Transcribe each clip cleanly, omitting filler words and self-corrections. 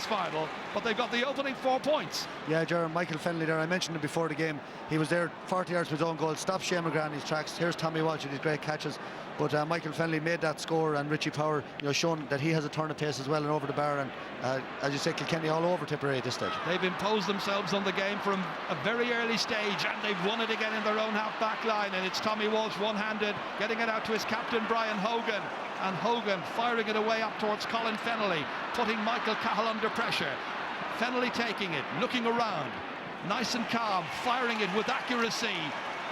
final, but they've got the opening 4 points. Yeah, Gerard, Michael Fennelly there, I mentioned him before the game. He was there 40 yards from his own goal, stopped Shane McGrath in his tracks. Here's Tommy Walsh with his great catches. But Michael Fennelly made that score, and Richie Power, shown that he has a turn of pace as well and over the bar. And as you say, Kilkenny all over Tipperary at this stage. They've imposed themselves on the game from a very early stage, and they've won it again in their own half-back line. And it's Tommy Walsh one-handed, getting it out to his captain Brian Hogan. And Hogan firing it away up towards Colin Fennelly, putting Michael Cahill under pressure. Fennelly taking it, looking around, nice and calm, firing it with accuracy.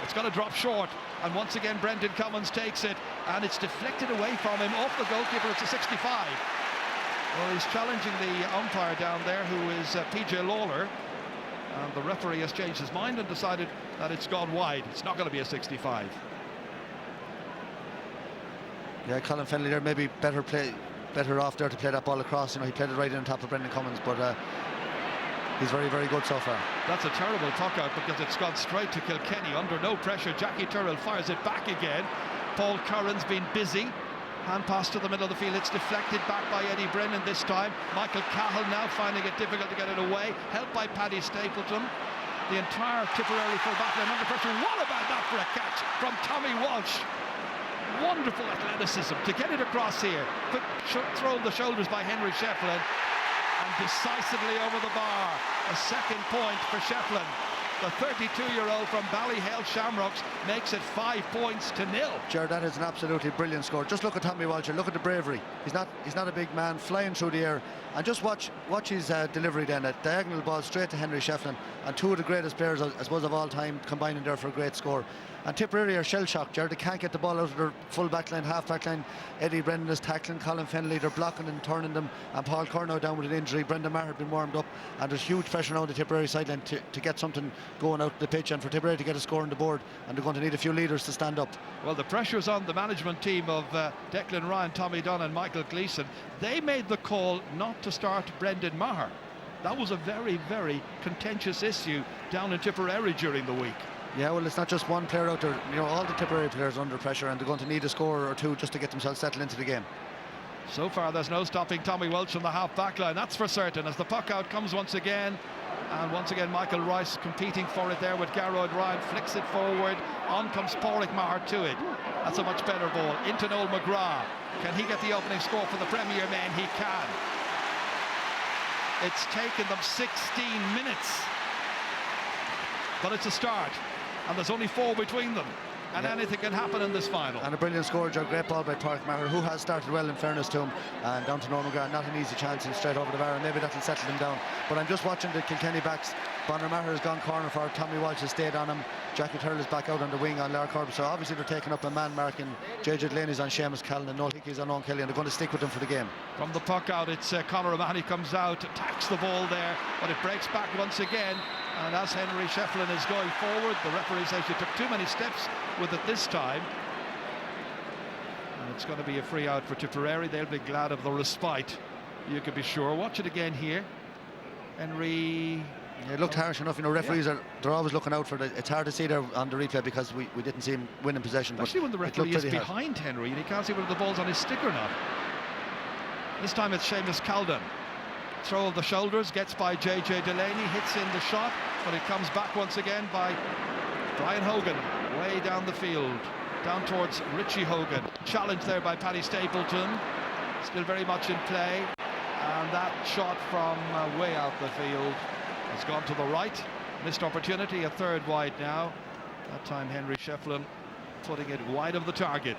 It's going to drop short, and once again Brendan Cummins takes it, and it's deflected away from him off the goalkeeper. It's a 65. Well, he's challenging the umpire down there, who is PJ Lawler, and the referee has changed his mind and decided that it's gone wide. It's not going to be a 65. Yeah, Colin Fennelly there maybe better off there to play that ball across. He played it right in on top of Brendan Cummins, but he's very, very good so far. That's a terrible puck out because it's gone straight to Kilkenny under no pressure. Jackie Turrell fires it back again. Paul Curran's been busy. Hand pass to the middle of the field. It's deflected back by Eddie Brennan this time. Michael Cahill now finding it difficult to get it away. Helped by Paddy Stapleton. The entire Tipperary full back line under pressure. What about that for a catch from Tommy Walsh? Wonderful athleticism to get it across here. Quick throw of the shoulders by Henry Shefflin, and decisively over the bar. A second point for Shefflin. The 32-year-old from Ballyhale Shamrocks makes it 5 points to 0. Gerard, that is an absolutely brilliant score. Just look at Tommy Walsh, look at the bravery. He's not a big man, flying through the air, and just watch his delivery then. A diagonal ball straight to Henry Shefflin, and two of the greatest players, I suppose, of all time combining there for a great score. And Tipperary are shell-shocked, Gerard. They can't get the ball out of their full back line, half back line. Eddie Brennan is tackling Colin Fennelly, they're blocking and turning them, and Paul Curnow down with an injury. Brendan Maher had been warmed up, and there's huge pressure now on the Tipperary sideline to get something going out the pitch, and for Tipperary to get a score on the board, and they're going to need a few leaders to stand up. Well, the pressure's on the management team of Declan Ryan, Tommy Dunn and Michael Gleeson. They made the call not to start Brendan Maher. That was a very, very contentious issue down in Tipperary during the week. Yeah, well, it's not just one player out there. All the Tipperary players are under pressure, and they're going to need a score or two just to get themselves settled into the game. So far, there's no stopping Tommy Walsh on the half-back line, that's for certain, as the puck out comes once again. And once again, Michael Rice competing for it there with Garrod Ryan, flicks it forward. On comes Pádraig Maher to it. That's a much better ball. Into Noel McGrath. Can he get the opening score for the Premier men? He can. It's taken them 16 minutes. But it's a start. And there's only 4 between them. And anything can happen in this final. And a brilliant score, Joe. Great ball by Pádraig Maher, who has started well, in fairness to him. And down to Norman McGrath, not an easy chance, and straight over the bar, and maybe that'll settle him down. But I'm just watching the Kilkenny backs. Bonner Maher has gone corner for Tommy Walsh, has stayed on him. Jackie Turrell is back out on the wing on Lark Corbett. So obviously they're taking up a man marking. JJ Delaney's on Seamus Callan, and Noel Hickey's on Owen Kelly, and they're going to stick with them for the game. From the puck out, it's Conor O'Mahony comes out, attacks the ball there, but it breaks back once again. And as Henry Shefflin is going forward, the referee says you took too many steps with it this time. And it's going to be a free out for Tipperary. They'll be glad of the respite, you can be sure. Watch it again here. Henry... Yeah, it looked harsh enough. Referees they're always looking out for it. It's hard to see there on the replay because we didn't see him winning possession. Especially when the referee is behind Henry and he can't see whether the ball's on his stick or not. This time it's Seamus Callan. Throw of the shoulders, gets by JJ Delaney, hits in the shot, but it comes back once again by Brian Hogan, way down the field, down towards Richie Hogan. Challenged there by Paddy Stapleton, still very much in play, and that shot from way out the field has gone to the right. Missed opportunity, a third wide now. That time Henry Shefflin putting it wide of the target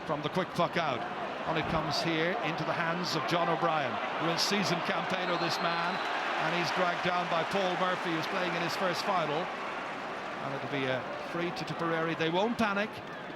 from the quick puck out. On it comes here into the hands of John O'Brien, real seasoned campaigner, this man, and he's dragged down by Paul Murphy, who's playing in his first final. And it'll be a free to Tipperary. They won't panic.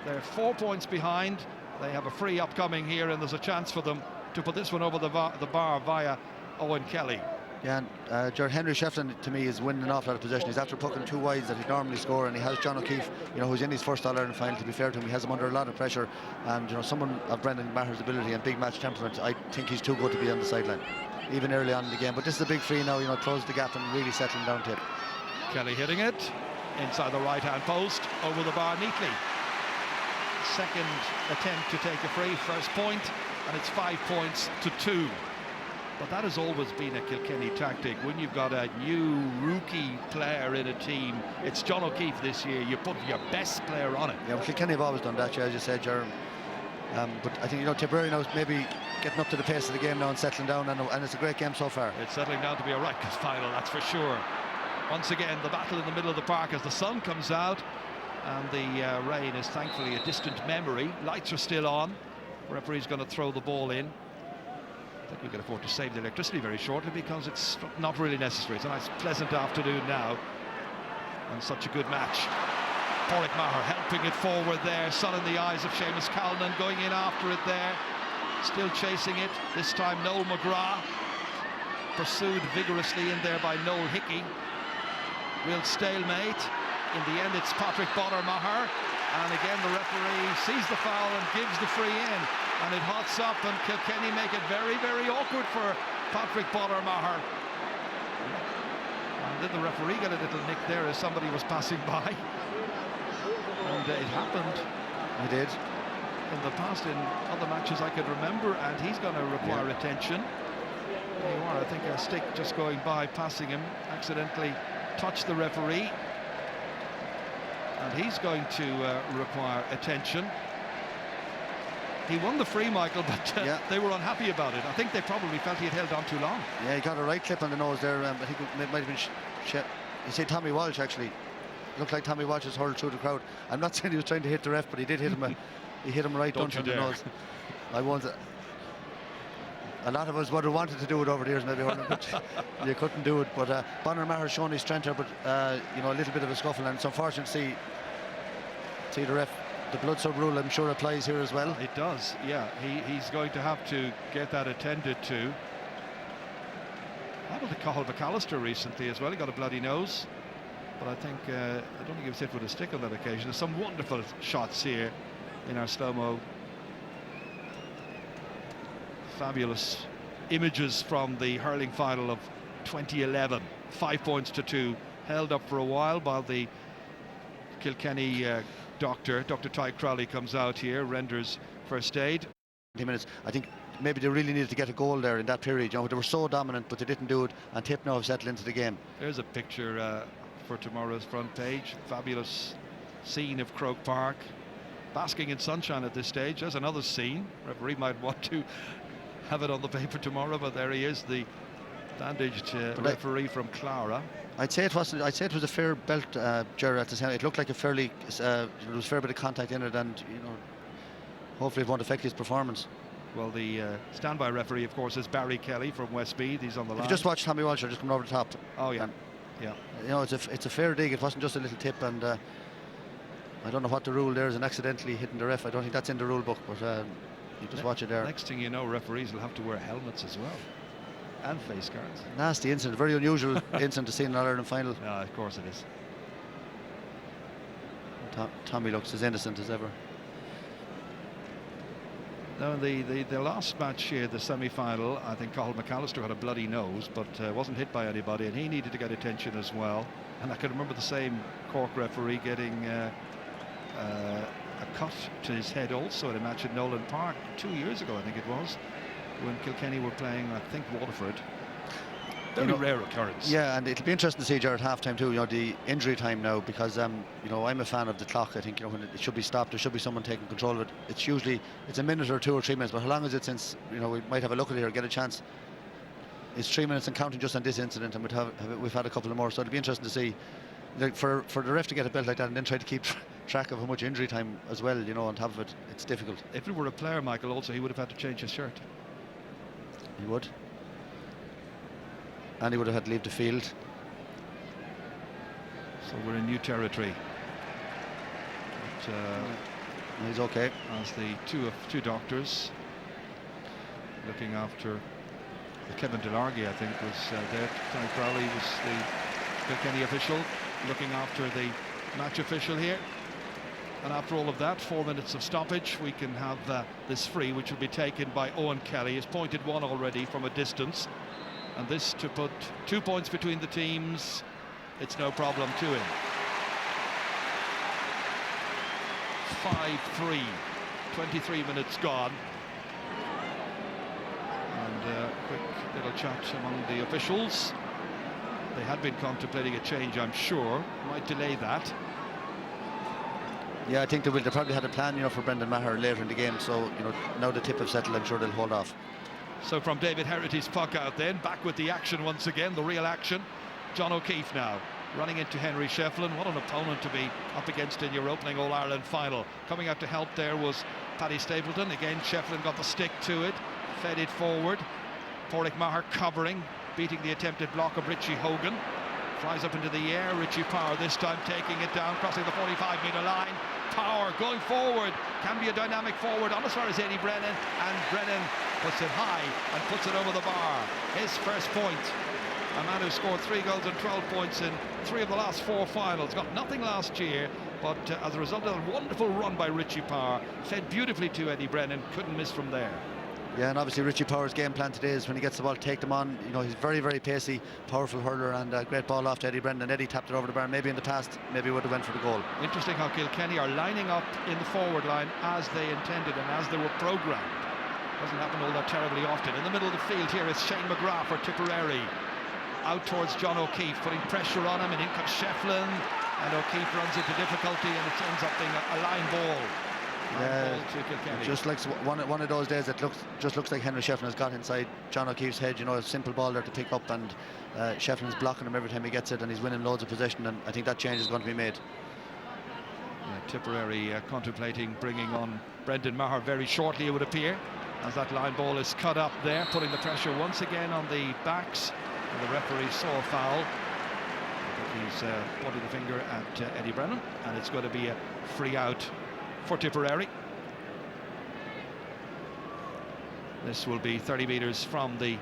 They're 4 points behind. They have a free upcoming here, and there's a chance for them to put this one over the bar via Owen Kelly. Yeah, and Gerard, Henry Shefflin to me is winning an awful lot of possession. He's after pucking 2 wides that he normally score, and he has John O'Keefe, who's in his first All-Ireland final. To be fair to him, he has him under a lot of pressure, and someone of Brendan Maher's ability and big match temperament, I think he's too good to be on the sideline, even early on in the game. But this is a big free now, close the gap and really settling down tip. Kelly hitting it inside the right-hand post, over the bar neatly. Second attempt to take a free, first point, and it's 5 points to 2. But that has always been a Kilkenny tactic. When you've got a new rookie player in a team, it's John O'Keefe this year, you put your best player on it. Yeah, well, Kilkenny have always done that, as you said, Jeremy. But I think, Tipperary now is maybe getting up to the pace of the game now and settling down, and it's a great game so far. It's settling down to be a right final, that's for sure. Once again, the battle in the middle of the park as the sun comes out, and the rain is thankfully a distant memory. Lights are still on. The referee's going to throw the ball in. I think we can afford to save the electricity very shortly because it's not really necessary. It's a nice, pleasant afternoon now, and such a good match. Pádraig Maher helping it forward there. Sun in the eyes of Seamus Callan, going in after it there. Still chasing it. This time Noel McGrath pursued vigorously in there by Noel Hickey. Real stalemate. In the end, it's Pádraig Maher, and again the referee sees the foul and gives the free in, and it hots up, and Kilkenny make it very, very awkward for Pádraig Maher. And did the referee get a little nick there as somebody was passing by? And it happened. He did. In the past, in other matches I could remember, and he's going to require attention. There you are, I think a stick just going by, passing him, accidentally touched the referee. And he's going to require attention. He won the free, Michael, but they were unhappy about it. I think they probably felt he had held on too long. Yeah, he got a right clip on the nose there. I think it might have been you say Tommy Walsh, actually. It looked like Tommy Walsh has hurled through the crowd. I'm not saying he was trying to hit the ref, but he did hit him. He hit him right under the nose. I won't. A lot of us would have wanted to do it over the years, maybe, but you couldn't do it. But Maher has shown his strength there, but a little bit of a scuffle, and it's unfortunate to see the ref. The blood sub rule, I'm sure, applies here as well. It does, yeah. He's going to have to get that attended to. Happened to Cathal McAllister recently as well. He got a bloody nose, but I don't think he was hit with a stick on that occasion. There's some wonderful shots here in our slow-mo. Fabulous images from the hurling final of 2011. 5 points to 2, held up for a while the Kilkenny Dr. Ty Crowley comes out here, renders first aid. 20 minutes. I think maybe they really needed to get a goal there in that period. They were so dominant, but they didn't do it, and Tip now have settled into the game. There's a picture for tomorrow's front page. Fabulous scene of Croke Park, basking in sunshine at this stage. There's another scene. Referee might want to have it on the paper tomorrow, but there he is, the bandaged referee from Clara. I'd say it wasn't. I'd say it was a fair belt, Gerard. At the time, it looked like a fairly. There was a fair bit of contact in it, and hopefully it won't affect his performance. Well, the standby referee, of course, is Barry Kelly from Westmeath. He's on the line. If you just watch Tommy Walsh, just coming over the top. Oh yeah, yeah. It's a fair dig. It wasn't just a little tip, and I don't know what the rule there is, and accidentally hitting the ref. I don't think that's in the rule book, but you just watch it there. Next thing you know, referees will have to wear helmets as well. And face guards. Nasty incident, very unusual incident to see in an All-Ireland final. Yeah, of course it is. Tommy looks as innocent as ever. No, the last match here, the semi-final, I think Cathal McAllister had a bloody nose, but wasn't hit by anybody, and he needed to get attention as well. And I can remember the same Cork referee getting a cut to his head also in a match at Nolan Park 2 years ago, I think it was, when Kilkenny were playing, I think, Waterford. Very rare occurrence. Yeah, and it'll be interesting to see, Jared, half-time too, the injury time now, because I'm a fan of the clock. I think when it should be stopped, there should be someone taking control of it. It's a minute or 2 or 3 minutes, but how long is it since we might have a look at it or get a chance? It's 3 minutes and counting just on this incident, and we've had a couple of more, so it'll be interesting to see for the ref to get a belt like that and then try to keep track of how much injury time as well, on top of it. It's difficult. If it were a player, Michael, also he would have had to change his shirt. He would. And he would have had to leave the field. So we're in new territory. But, he's okay. As the two doctors looking after Kevin Delargy, I think, was there. Ty Crowley was the Kilkenny official looking after the match official here. And after all of that, 4 minutes of stoppage, we can have this free, which will be taken by Owen Kelly. He's pointed one already from a distance. And this to put 2 points between the teams. It's no problem to him. 5-3, 23 minutes gone. And quick Little chat among the officials. They had been contemplating a change, I'm sure. Might delay that. Yeah, I think they will. They probably had a plan, for Brendan Maher later in the game. So, now the tip have settled, I'm sure they'll hold off. So from David Herrity's puck out then, back with the action once again, the real action. John O'Keefe now, running into Henry Shefflin. What an opponent to be up against in your opening All-Ireland final. Coming out to help there was Paddy Stapleton. Again, Shefflin got the stick to it, fed it forward. Pádraig Maher covering, beating the attempted block of Richie Hogan. Flies up into the air, Richie Power this time taking it down, crossing the 45-metre line. Power going forward, can be a dynamic forward on as far as Eddie Brennan, and Brennan puts it high and puts it over the bar. His first point. A man who scored 3 goals and 12 points in 3 of the last 4 finals. Got nothing last year, but as a result of a wonderful run by Richie Power, fed beautifully to Eddie Brennan, couldn't miss from there. Yeah, and obviously Richie Power's game plan today is when he gets the ball, take them on. He's very, very pacey, powerful hurler, and a great ball off to Eddie Brennan. Eddie tapped it over the bar. Maybe in the past, maybe would have went for the goal. Interesting how Kilkenny are lining up in the forward line as they intended and as they were programmed. Doesn't happen all that terribly often. In the middle of the field here is Shane McGrath for Tipperary. Out towards John O'Keefe, putting pressure on him, and in comes Shefflin, and O'Keefe runs into difficulty, and it ends up being a line ball. Just like one of those days that just looks like Henry Shefflin has got inside John O'Keefe's head. A simple ball there to pick up, and Shefflin's blocking him every time he gets it, and he's winning loads of possession, and I think that change is going to be made. Yeah, Tipperary contemplating bringing on Brendan Maher very shortly, it would appear, as that line ball is cut up there, putting the pressure once again on the backs, and the referee saw a foul. I think he's pointing the finger at Eddie Brennan, and it's going to be a free out for Tipperary. This will be 30 metres from the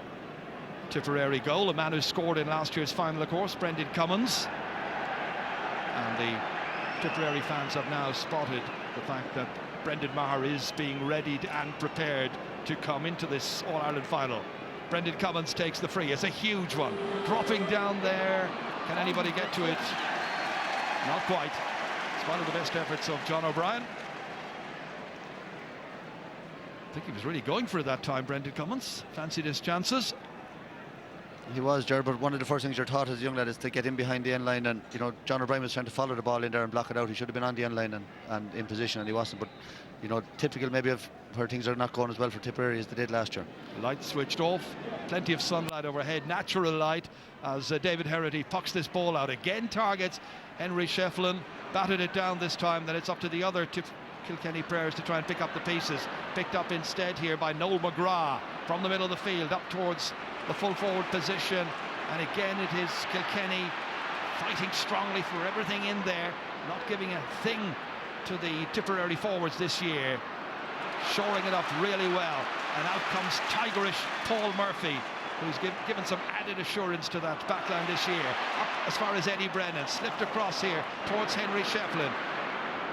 Tipperary goal. A man who scored in last year's final, of course, Brendan Cummins. And the Tipperary fans have now spotted the fact that Brendan Maher is being readied and prepared to come into this All-Ireland final. Brendan Cummins takes the free. It's a huge one. Dropping down there. Can anybody get to it? Not quite. It's one of the best efforts of John O'Brien. I think he was really going for it that time, Brendan Cummins. Fancied his chances. He was, Jared, but one of the first things you're taught as a young lad is to get in behind the end line, and John O'Brien was trying to follow the ball in there and block it out. He should have been on the end line and in position, and he wasn't. But typical maybe of where things are not going as well for Tipperary as they did last year. Light switched off, plenty of sunlight overhead, natural light, as David Herrity pucks this ball out. Again targets Henry Shefflin, batted it down this time. Then it's up to the other Kilkenny players to try and pick up the pieces. Picked up instead here by Noel McGrath from the middle of the field up towards the full forward position, and again it is Kilkenny fighting strongly for everything in there, not giving a thing to the Tipperary forwards this year, shoring it up really well, and out comes tigerish Paul Murphy, who's given some added assurance to that backline this year. Up as far as Eddie Brennan, slipped across here towards Henry Shefflin.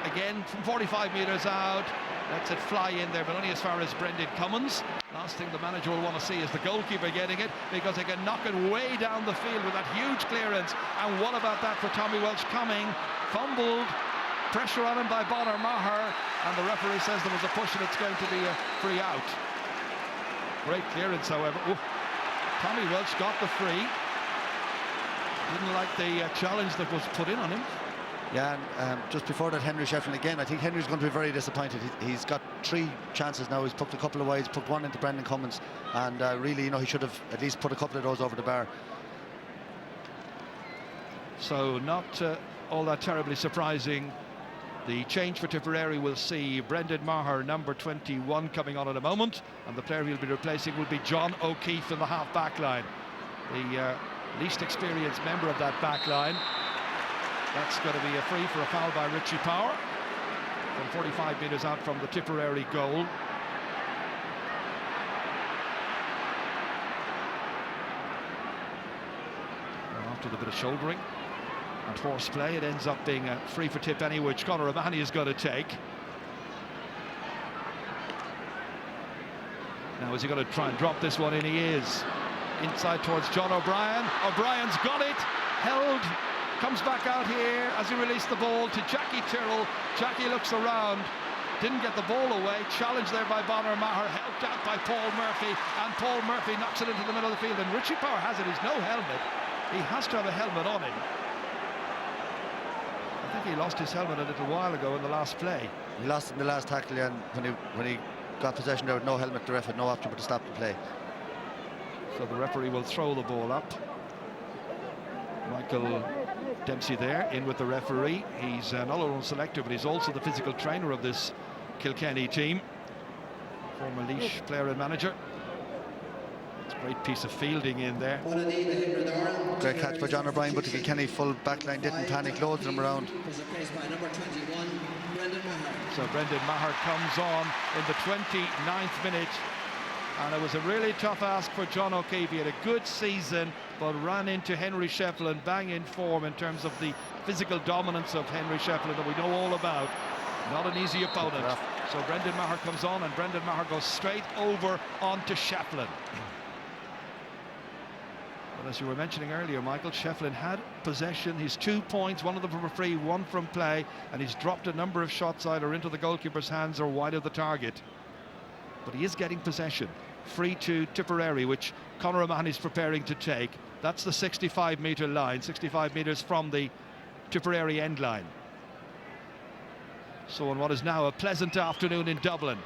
Again from 45 metres out, lets it fly in there, but only as far as Brendan Cummins. Last thing the manager will want to see is the goalkeeper getting it, because they can knock it way down the field with that huge clearance. And what about that for Tommy Welch coming? Fumbled, pressure on him by Bonner Maher, and the referee says there was a push and it's going to be a free out. Great clearance, however. Ooh. Tommy Welch got the free. Didn't like the challenge that was put in on him. Yeah, and just before that, Henry Shefflin again. I think Henry's going to be very disappointed. He's got 3 chances now. He's put a couple of wides, put one into Brendan Cummins, and really, he should have at least put a couple of those over the bar. So not all that terribly surprising. The change for Tipperary will see Brendan Maher, number 21, coming on in a moment, and the player he'll be replacing will be John O'Keefe in the half-back line, the least experienced member of that back line. That's going to be a free for a foul by Richie Power from 45 metres out from the Tipperary goal. And after the bit of shouldering and horseplay, it ends up being a free for Tip anyway, which Conor O'Mahony is going to take. Now is he going to try and drop this one in? He is. Inside towards John O'Brien. O'Brien's got it, held. Comes back out here as he released the ball to Jackie Tyrrell. Jackie looks around, didn't get the ball away. Challenged there by Bonner Maher, helped out by Paul Murphy, and Paul Murphy knocks it into the middle of the field. And Richie Power has it. He's no helmet. He has to have a helmet on him. I think he lost his helmet a little while ago in the last play. He lost it in the last tackle, and when he got possession there with no helmet, the ref had no option but to stop the play. So the referee will throw the ball up. Michael Dempsey there in with the referee. He's not only selector, but he's also the physical trainer of this Kilkenny team. Former Laois player and manager. It's a great piece of fielding in there. Great catch by John O'Brien, but the Kilkenny full back line didn't panic, loads of them around. So Brendan Maher comes on in the 29th minute. And it was a really tough ask for John O'Keefe. He had a good season, but ran into Henry Shefflin, bang in form in terms of the physical dominance of Henry Shefflin that we know all about. Not an easy opponent. So Brendan Maher comes on, and Brendan Maher goes straight over onto Shefflin. But as you were mentioning earlier, Michael, Shefflin had possession, his 2 points, one of them from a free, one from play, and he's dropped a number of shots either into the goalkeeper's hands or wide of the target. But he is getting possession. Free to Tipperary, which Conor O'Mahony is preparing to take. That's the 65-metre line, 65 metres from the Tipperary end line. So on what is now a pleasant afternoon in Dublin.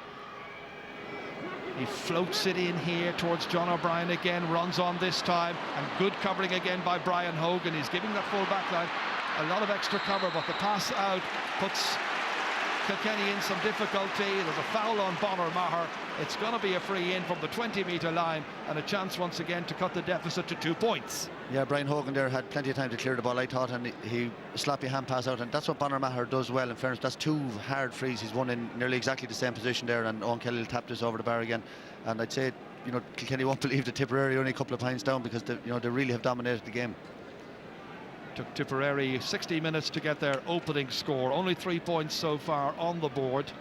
He floats it in here towards John O'Brien again, runs on this time, and good covering again by Brian Hogan. He's giving that full back line a lot of extra cover, but the pass out puts Kilkenny in some difficulty. There's a foul on Bonner Maher. It's going to be a free in from the 20-metre line, and a chance once again to cut the deficit to 2 points. Yeah, Brian Hogan there had plenty of time to clear the ball, I thought, and he sloppy hand pass out, and that's what Bonner Maher does well. In fairness, that's 2 hard frees. He's won in nearly exactly the same position there, and Owen Kelly will tap this over the bar again. And I'd say, Kilkenny won't believe that Tipperary are only a couple of points down, because they really have dominated the game. Took Tipperary 60 minutes to get their opening score. Only 3 points so far on the board.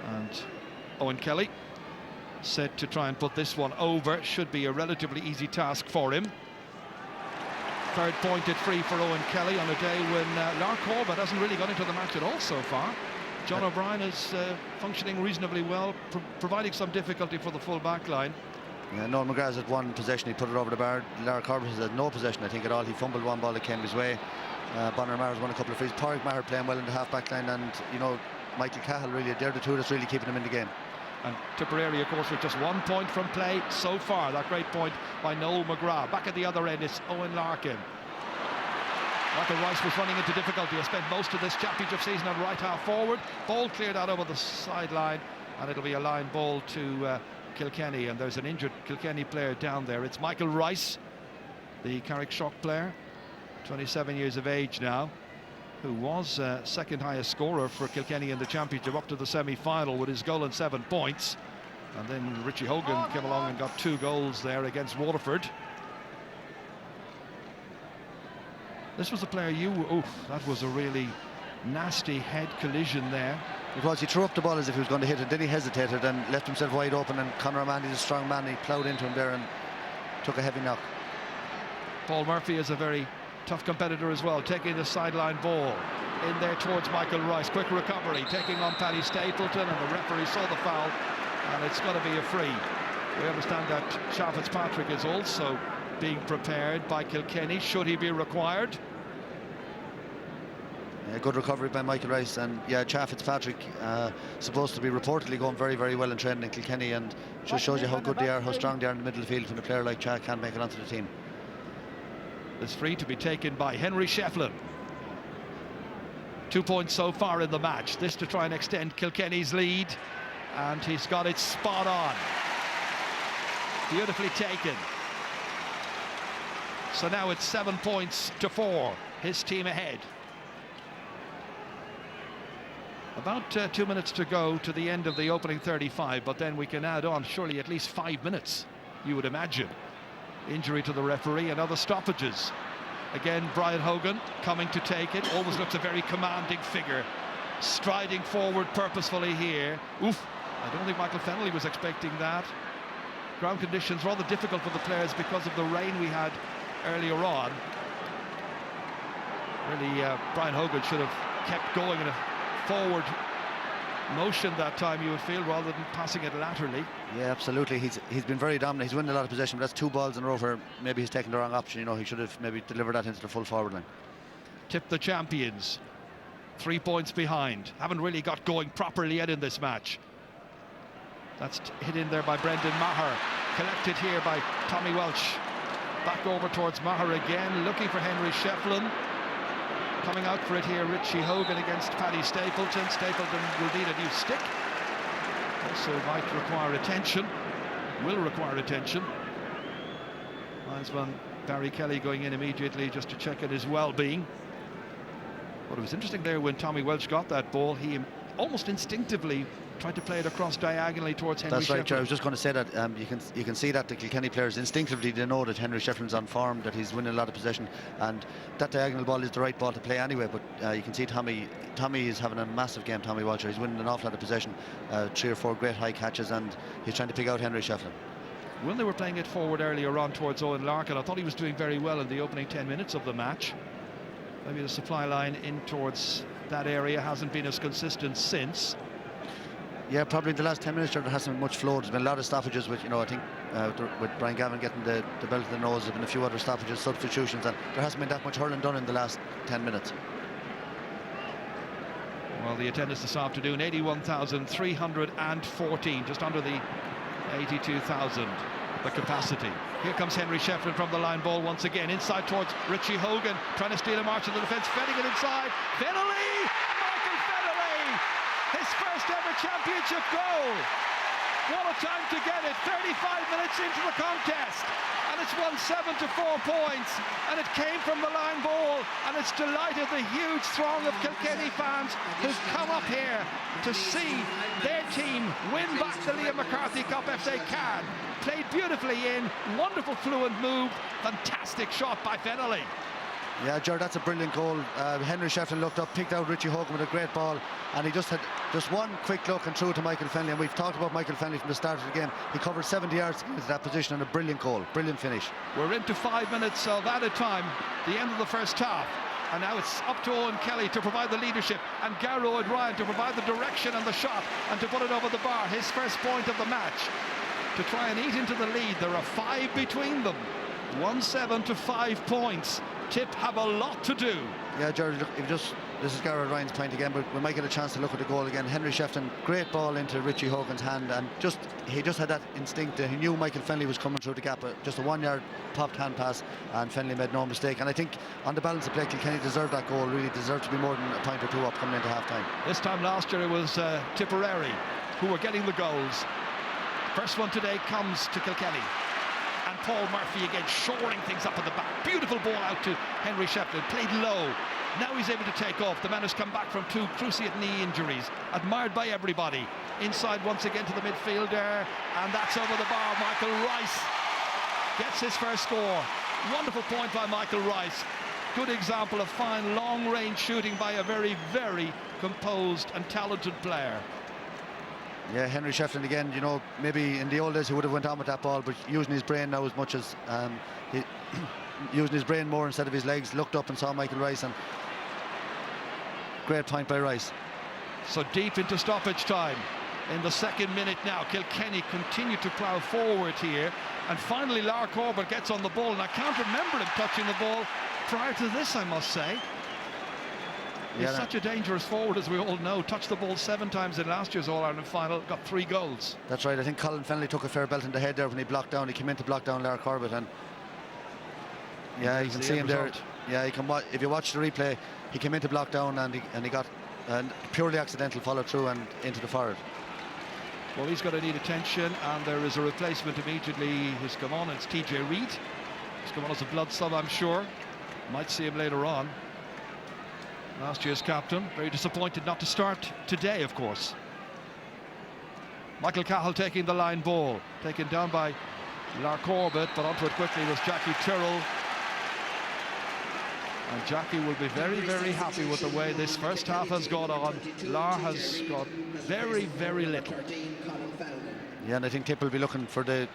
And Owen Kelly set to try and put this one over. Should be a relatively easy task for him. Third pointed free for Owen Kelly on a day when Lark Corbett hasn't really got into the match at all so far. John O'Brien is functioning reasonably well, providing some difficulty for the full back line. Yeah, Noel McGrath's had one possession, he put it over the bar. Lara Corbett has had no possession, I think, at all. He fumbled one ball that came his way. Bonner Maher's won a couple of frees. Pádraig Maher playing well in the half-back line, and, Michael Cahill, really, they're the two that's really keeping him in the game. And Tipperary, of course, with just 1 point from play so far. That great point by Noel McGrath. Back at the other end, it's Owen Larkin. Michael Rice was running into difficulty. He spent most of this championship season on right half forward. Ball cleared out over the sideline, and it'll be a line ball to Kilkenny, and there's an injured Kilkenny player down there. It's Michael Rice, the Carrickshock player, 27 years of age now, who was second highest scorer for Kilkenny in the championship up to the semi-final with his goal and 7 points. And then Richie Hogan came along and got 2 goals there against Waterford. This was a player that was a really nasty head collision there. It was. He threw up the ball as if he was going to hit it, then he hesitated and left himself wide open, and Conor O'Mahony's a strong man. He ploughed into him there and took a heavy knock. Paul Murphy is a very tough competitor as well, taking the sideline ball in there towards Michael Rice. Quick recovery, taking on Paddy Stapleton, and the referee saw the foul, and it's got to be a free. We understand that Cha Fitzpatrick is also being prepared by Kilkenny, should he be required. Yeah, good recovery by Michael Rice, and yeah, Cha Fitzpatrick supposed to be reportedly going very, very well in training in Kilkenny, and just shows you how good they are, how strong they are in the middle of the field when a player like Cha can't make it onto the team. This free to be taken by Henry Shefflin. 2 points so far in the match. This to try and extend Kilkenny's lead, and he's got it spot on. Beautifully taken. So now it's 7 points to 4. His team ahead. About 2 minutes to go to the end of the opening 35, but then we can add on surely at least 5 minutes, you would imagine. Injury to the referee and other stoppages. Again, Brian Hogan coming to take it. Always looks a very commanding figure. Striding forward purposefully here. Oof, I don't think Michael Fennelly was expecting that. Ground conditions rather difficult for the players because of the rain we had earlier on. Really, Brian Hogan should have kept going in a forward motion that time, you would feel, rather than passing it laterally. Yeah, absolutely. He's been very dominant. He's winning a lot of possession, but that's 2 balls in a row where maybe he's taken the wrong option. You know, he should have maybe delivered that into the full forward line. Tip the champions, 3 points behind. Haven't really got going properly yet in this match. That's hit in there by Brendan Maher. Collected here by Tommy Welch. Back over towards Maher again, looking for Henry Shefflin. Coming out for it here, Richie Hogan against Paddy Stapleton. Stapleton will need a new stick. Also might require attention. Will require attention. Linesman Barry Kelly going in immediately just to check on his well-being. But it was interesting there when Tommy Welch got that ball, he almost instinctively tried to play it across diagonally towards Henry Shefflin. That's right, Joe. I was just going to say that you can see that the Kilkenny players instinctively, they know that Henry Shefflin's on form, that he's winning a lot of possession, and that diagonal ball is the right ball to play anyway. But you can see Tommy is having a massive game. Tommy Walter, he's winning an awful lot of possession, 3 or 4 great high catches, and he's trying to pick out Henry Shefflin. When they were playing it forward earlier on towards Owen Larkin, I thought he was doing very well in the opening 10 minutes of the match. Maybe the supply line in towards that area hasn't been as consistent since. Yeah, probably in the last 10 minutes there hasn't been much flow. There's been a lot of stoppages with, I think with Brian Gavin getting the belt of the nose, there's been a few other stoppages, substitutions, and there hasn't been that much hurling done in the last 10 minutes. Well, the attendance this afternoon, 81,314, just under the 82,000, the capacity. Here comes Henry Shefflin from the line ball once again, inside towards Richie Hogan, trying to steal a march in the defence, fending it inside. Fennelly! Michael Fennelly! His first ever championship goal! What a time to get it, 35 minutes into the contest, and it's won 7 to 4 points, and it came from the line ball, and it's delighted the huge throng of Kilkenny fans who've come up here to see their team win back the Liam McCarthy Cup if they can. Played beautifully in, wonderful fluent move, fantastic shot by Fennelly. Yeah, Ger, that's a brilliant goal. Henry Shefflin looked up, picked out Richie Hogan with a great ball, and he just had just one quick look and threw it to Michael Fennelly. And we've talked about Michael Fennelly from the start of the game. He covered 70 yards into that position, and a brilliant goal, brilliant finish. We're into 5 minutes of added time, the end of the first half, and now it's up to Owen Kelly to provide the leadership and Garrow O'Brien to provide the direction and the shot and to put it over the bar. His first point of the match to try and eat into the lead. There are 5 between them, 1-7 to 5 points. Tip have a lot to do. Yeah, Jared, look, this is Garrett Ryan's point again, but we might get a chance to look at the goal again. Henry Shefflin, great ball into Richie Hogan's hand, and he just had that instinct. He knew Michael Fennelly was coming through the gap. Just a 1-yard popped hand pass, and Fennelly made no mistake. And I think on the balance of play, Kilkenny deserved that goal. Really deserved to be more than a point or 2 up coming into half time. This time last year it was Tipperary who were getting the goals. First one today comes to Kilkenny. And Paul Murphy again shoring things up at the back. Beautiful ball out to Henry Shefflin, played low. Now he's able to take off. The man has come back from 2 cruciate knee injuries, admired by everybody. Inside once again to the midfielder, and that's over the bar. Michael Rice gets his first score. Wonderful point by Michael Rice. Good example of fine long-range shooting by a very, very composed and talented player. Yeah, Henry Shefflin again, maybe in the old days he would have went on with that ball, but using his brain now as much as using his brain more instead of his legs, looked up and saw Michael Rice, and great point by Rice. So deep into stoppage time in the 2nd minute now. Kilkenny continue to plough forward here, and finally Lar Corbett gets on the ball, and I can't remember him touching the ball prior to this, I must say. He's such a dangerous forward, as we all know. Touched the ball 7 times in last year's All-Ireland final, got 3 goals. That's right. I think Colin Fennelly took a fair belt in the head there when he blocked down. He came in to block down Lar Corbett, and yeah, you can see him there. Yeah, if you watch the replay, he came in to block down, and he got a purely accidental follow through and into the forward. Well, he's going to need attention, and there is a replacement immediately who's come on. It's TJ Reid. He's come on as a blood sub, I'm sure. Might see him later on. Last year's captain, very disappointed not to start today, of course. Michael Cahill taking the line ball, taken down by Lar Corbett, but onto it quickly was Jackie Tyrrell. And Jackie will be very, very happy with the way this first half has gone on. Lar has got very, very little. Yeah, and I think Tip will be looking for the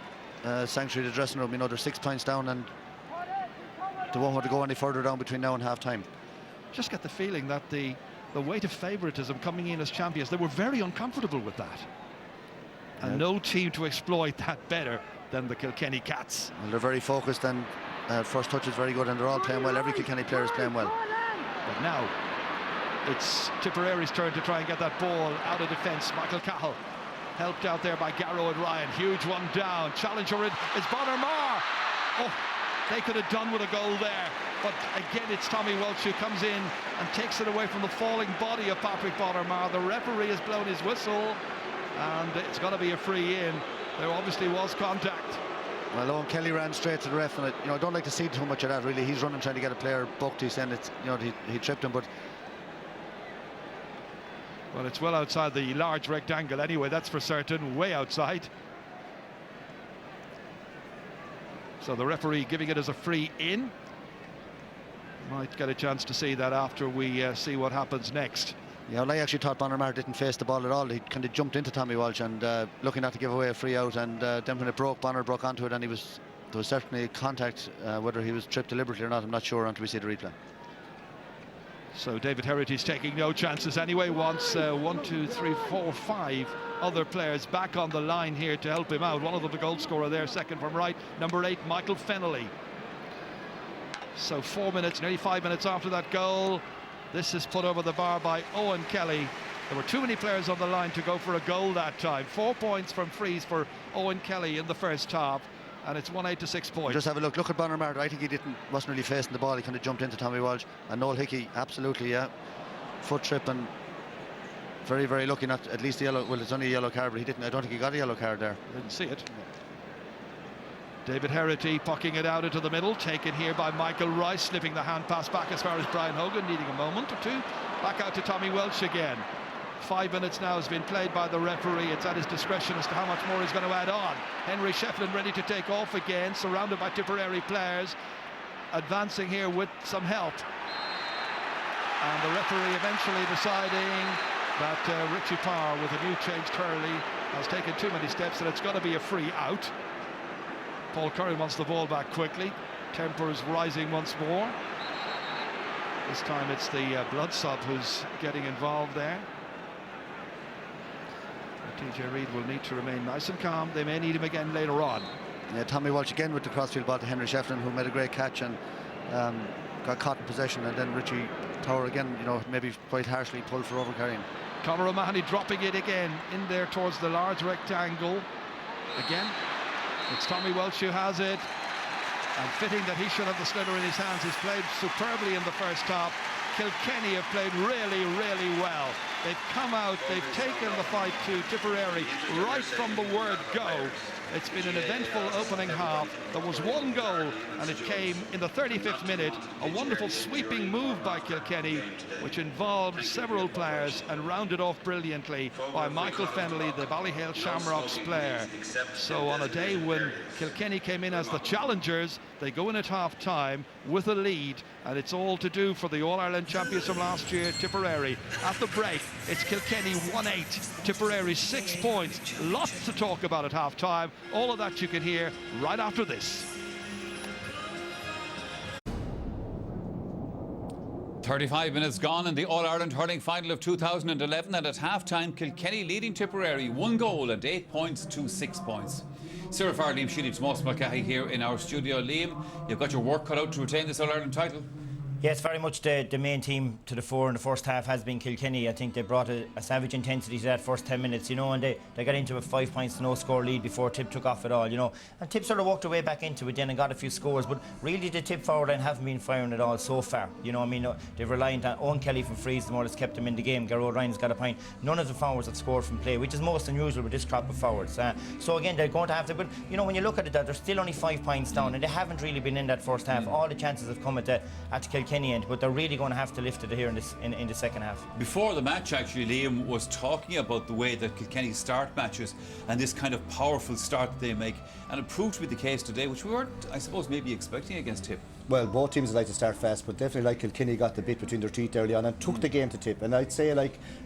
sanctuary, the dressing room. They're 6 points down, and they won't want to go any further down between now and half time. Just get the feeling that the the weight of favouritism coming in as champions. They were very uncomfortable with that. And no team to exploit that better than the Kilkenny Cats. Well, they're very focused, and first touch is very good, and they're all playing well. Every Kilkenny player is playing well. But now it's Tipperary's turn to try and get that ball out of defence. Michael Cahill helped out there by Garrow and Ryan. Huge one down. Challenger is Bonner-Mar. Oh, they could have done with a goal there. But again, it's Tommy Welch who comes in and takes it away from the falling body of Patrick Bonner-Mar. The referee has blown his whistle, and it's going to be a free in. There obviously was contact. Well, Owen Kelly ran straight to the ref, and I don't like to see too much of that, really. He's running trying to get a player booked. He's saying it's, he tripped him, but well, it's well outside the large rectangle anyway, that's for certain, way outside. So the referee giving it as a free in. Might get a chance to see that after we see what happens next. Yeah, well, I actually thought Bonner-Mar didn't face the ball at all. He kind of jumped into Tommy Walsh and looking not to give away a free out, and then when it broke, Bonner broke onto it, and there was certainly contact. Whether he was tripped deliberately or not, I'm not sure until we see the replay. So David Herity's taking no chances anyway. Wants 1, 2, 3, 4, 5 other players back on the line here to help him out. One of them the goal scorer there, second from right, number 8, Michael Fennelly. So 4 minutes, nearly 5 minutes after that goal, this is put over the bar by Owen Kelly. There were too many players on the line to go for a goal that time. 4 points from frees for Owen Kelly in the first half, and it's 1-8 to 6 points. Just have a look at Bonner-Mar. I think he wasn't really facing the ball. He kind of jumped into Tommy Walsh, and Noel Hickey, absolutely, yeah, foot trip, and very, very lucky not at least the yellow. Well, it's only a yellow card, but I don't think he got a yellow card there. Didn't see it. David Herity pucking it out into the middle, taken here by Michael Rice, slipping the hand pass back as far as Brian Hogan, needing a moment or two. Back out to Tommy Welch again. 5 minutes now has been played by the referee. It's at his discretion as to how much more he's going to add on. Henry Shefflin ready to take off again, surrounded by Tipperary players, advancing here with some help. And the referee eventually deciding that Richie Parr, with a new changed Hurley, has taken too many steps and it's got to be a free out. Paul Curry wants the ball back quickly. Tempers rising once more. This time it's the blood sub who's getting involved there. TJ Reid will need to remain nice and calm. They may need him again later on. Yeah, Tommy Walsh again with the crossfield ball to Henry Shefflin, who made a great catch and got caught in possession, and then Richie Tower again, maybe quite harshly pulled for overcarrying. Conor O'Mahony dropping it again in there towards the large rectangle. Again, it's Tommy Welch who has it, and fitting that he should have the sliotar in his hands. He's played superbly in the first half. Kilkenny have played really, really well. They've come out, they've taken the fight to Tipperary right from the word go. It's been an eventful opening half. There was one goal, and it came in the 35th minute. A wonderful sweeping move by Kilkenny, which involved several players and rounded off brilliantly by Michael Fennelly, the Ballyhale Shamrocks player. So on a day when Kilkenny came in as the challengers, they go in at half-time with a lead, and it's all to do for the All-Ireland champions from last year, Tipperary. At the break, it's Kilkenny 1-8, Tipperary 6 points. Lots to talk about at half-time. All of that you can hear right after this. 35 minutes gone in the All-Ireland Hurling Final of 2011, and at half-time Kilkenny leading Tipperary 1 goal and 8 points to 6 points. Sarah Farr, Liam Sheedy, Tomas Mulcahy here in our studio. Liam, you've got your work cut out to retain this All-Ireland title. Yes, very much the main team to the fore in the first half has been Kilkenny. I think they brought a savage intensity to that first 10 minutes, and they got into a 5 points to no score lead before Tip took off at all, And Tip sort of walked their way back into it then and got a few scores, but really the Tip forward line haven't been firing at all so far. They've relied on Owen Kelly from frees, the more that's kept them in the game. Garrow Ryan's got a point. None of the forwards have scored from play, which is most unusual with this crop of forwards. So again, they're going to have to, but when you look at it, they're still only 5 points down, and they haven't really been in that first half. All the chances have come at the Kilkenny end, but they're really going to have to lift it here in the second half. Before the match, actually, Liam was talking about the way that Kilkenny start matches and this kind of powerful start that they make, and it proved to be the case today, which we weren't, I suppose, maybe expecting against Tip. Well, both teams like to start fast, but definitely Kilkenny got the bit between their teeth early on and took the game to Tip. And I'd say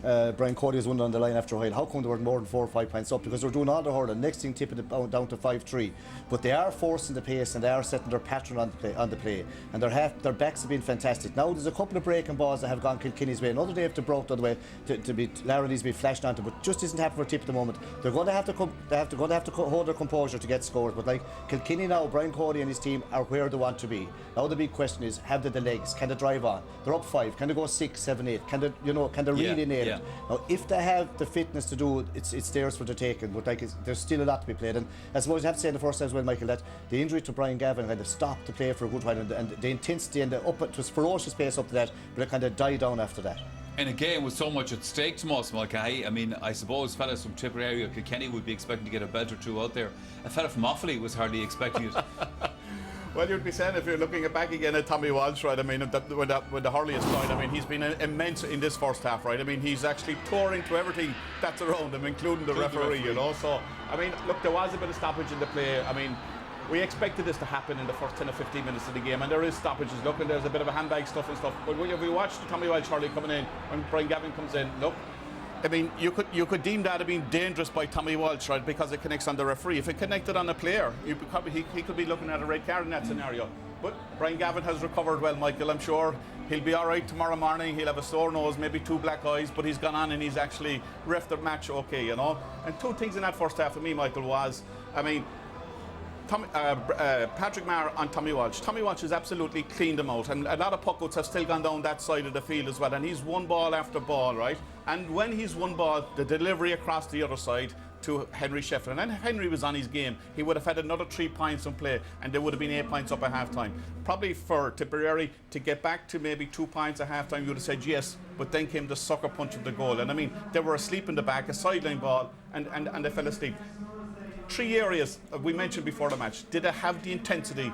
Brian Cody was one on the line after a while. How come they were more than 4 or 5 points up? Because they're doing all the hurling. Next thing tipping it down to 5-3. But they are forcing the pace and they are setting their pattern on the play. And their backs have been fed fantastic. Now there's a couple of breaking balls that have gone Kilkenny's way. Another day if they broke the other way to be Lara needs to be flashed onto, but just isn't happening for Tip at the moment. They're going to have to hold their composure to get scores. But like Kilkenny now, Brian Cody and his team are where they want to be. Now the big question is, have they the legs? Can they drive on? They're up 5. Can they go 6, 7, 8? Can they really nail it? Now if they have the fitness to do it, it's theirs for the taking. But like there's still a lot to be played. And I suppose I have to say in the first as well, Michael, that the injury to Brian Gavin kind of stopped the play for a good while, and the intensity and it was ferocious pace up to that, but it kind of died down after that. And again, with so much at stake, Tomas Mulcahy, I mean, I suppose fellas from Tipperary or Kilkenny would be expecting to get a belt or two out there. A fella from Offaly was hardly expecting it. Well, you'd be saying if you're looking back again at Tommy Walsh, right? I mean, when the Hurley is playing, I mean, he's been immense in this first half, right? I mean, he's actually touring to everything that's around him, including the referee, you know. So, I mean, look, there was a bit of stoppage in the play. I mean, we expected this to happen in the first 10 or 15 minutes of the game, and there is stoppages. Look, and there's a bit of a handbag stuff and stuff. But if we watched Tommy Walsh Hurley coming in, when Brian Gavin comes in, look, I mean, you could deem that as being dangerous by Tommy Walsh, right? Because it connects on the referee. If it connected on a player, he could be looking at a red card in that scenario. But Brian Gavin has recovered well, Michael. I'm sure he'll be all right tomorrow morning. He'll have a sore nose, maybe 2 black eyes, but he's gone on and he's actually reffed the match okay, you know. And 2 things in that first half for me, Michael, was, I mean, Patrick Maher on Tommy Walsh. Tommy Walsh has absolutely cleaned him out, and a lot of puckouts have still gone down that side of the field as well, and he's won ball after ball, right? And when he's won ball, the delivery across the other side to Henry Shefflin, and Henry was on his game, he would have had another 3 points in play, and there would have been 8 points up at half-time. Probably for Tipperary to get back to maybe 2 points at half-time, you would have said yes, but then came the sucker punch of the goal, and I mean, they were asleep in the back, a sideline ball, and they fell asleep. 3 areas we mentioned before the match. Did they have the intensity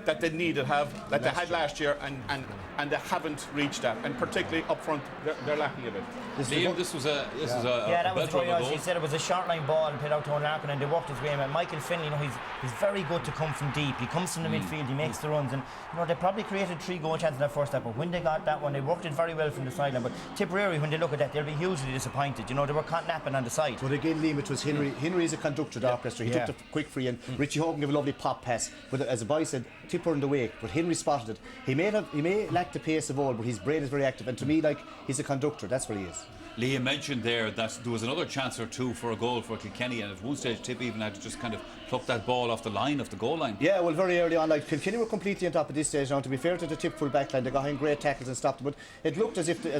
that they needed to have, that they had last year, and they haven't reached that, and particularly up front, they're lacking a bit. Liam, this was a that was belter of a goal. He said it was a short line ball and played out to O'Larkin, and they worked his way in. And Michael Finley, you know, he's very good to come from deep. He comes from the midfield, he makes the runs, and you know, they probably created 3 goal chances in that first half, but when they got that one, they worked it very well from the sideline. But Tipperary, when they look at that, they'll be hugely disappointed. You know, they were caught napping on the side. But again, Liam, it was Henry. Henry is a conductor of the orchestra. He took the quick free, and Richie Hogan gave a lovely pop pass. But as a boy said, Tipper in the wake, but Henry spotted it. He may lack the pace of old, but his brain is very active, and to me, like, he's a conductor. That's what he is. Liam mentioned there that there was another chance or 2 for a goal for Kilkenny, and at one stage Tip even had to just kind of pluck that ball off the goal line. Yeah, well, very early on, like Kilkenny were completely on top at this stage. Now, to be fair to the Tip full back line, they got in great tackles and stopped them, but it looked as if it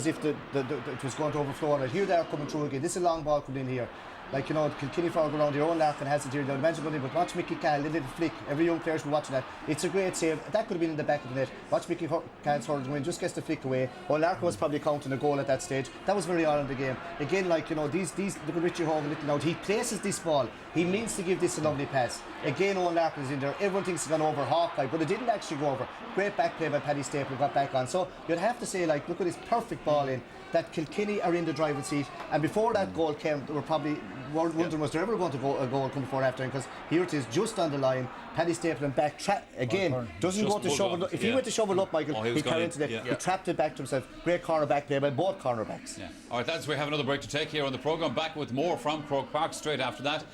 was going to overflow. And here they are coming through again. This is a long ball coming in here. Like, you know, Kilkenny forward around your own Larkin has it here. They'll imagine going in, but watch Mickey Cahill, a little flick. Every young player should be watching that. It's a great save. That could have been in the back of the net. Watch Mickey Cahill's hurl going in, just gets the flick away. Well, Larkin was probably counting a goal at that stage. That was very odd in the game. Again, like, you know, these look at Richie Hogan little out. He places this ball. He means to give this a lovely pass. Again, Owen Larkin is in there. Everyone thinks it's gone over Hawkeye, but it didn't actually go over. Great back play by Paddy Staple, got back on. So you'd have to say, like, look at this perfect ball in, that Kilkenny are in the driving seat. And before that goal came, they were probably wondering was there ever going to go a goal come before half time, because here it is just on the line. Paddy Stapleton back again, doesn't go to shovel up. If he went to shovel up, Michael, he'd carry into that. He trapped it back to himself. Great cornerback play by both cornerbacks. All right, that's we have another break to take here on the programme. Back with more from Croke Park straight after that.